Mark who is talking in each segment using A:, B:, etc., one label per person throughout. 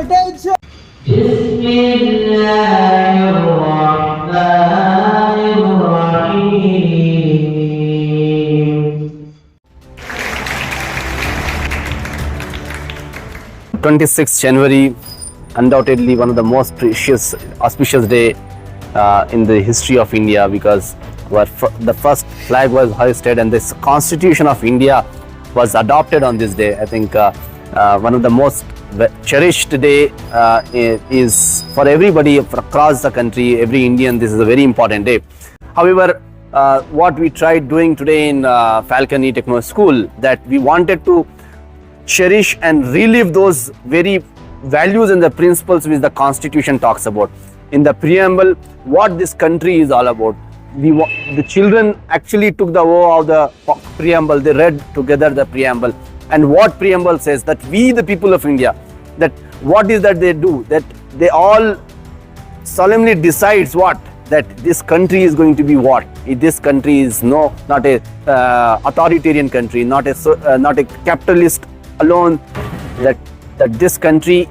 A: attention. Bismillahirrahmanirrahim.
B: 26th January, undoubtedly one of the most precious, auspicious day in the history of India, because the first flag was hoisted and this Constitution of India was adopted on this day. I think one of the most cherished day is for everybody across the country, every Indian. This is a very important day. However, what we tried doing today in Falcon E-Techno school, that we wanted to cherish and relive those very values and the principles which the Constitution talks about. In the preamble, what this country is all about. The children actually took the oath of the preamble. They read together the preamble, and what preamble says, that we, the people of India, that what is that they do, that they all solemnly decides what, that this country is going to be what. This country is not a authoritarian country, not a capitalist alone, that this country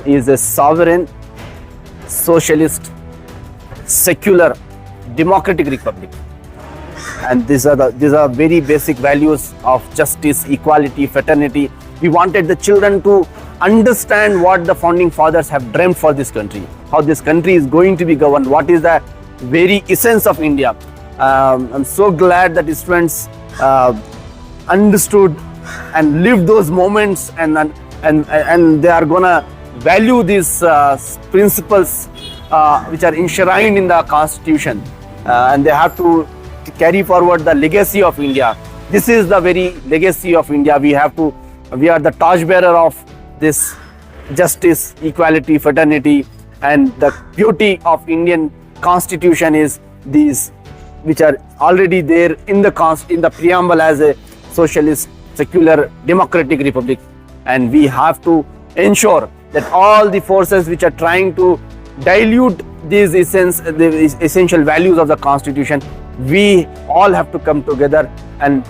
B: is a sovereign, socialist, secular, democratic republic. And these are very basic values of justice, equality, fraternity. We wanted the children to understand what the founding fathers have dreamt for this country, how this country is going to be governed, what is the very essence of India. I'm so glad that the students understood and lived those moments, and they are gonna value these principles which are enshrined in the Constitution, and they have to carry forward the legacy of India. This is the very legacy of India. We are the torchbearer of this justice, equality, fraternity, and the beauty of Indian Constitution is these, which are already there in the preamble as a socialist, secular, democratic republic. And we have to ensure that all the forces which are trying to dilute these the essential values of the Constitution, we all have to come together and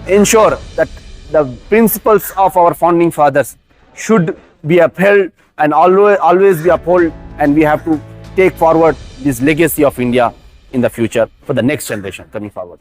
B: ensure that the principles of our founding fathers should be upheld and always be upheld, and we have to take forward this legacy of India in the future for the next generation coming forward.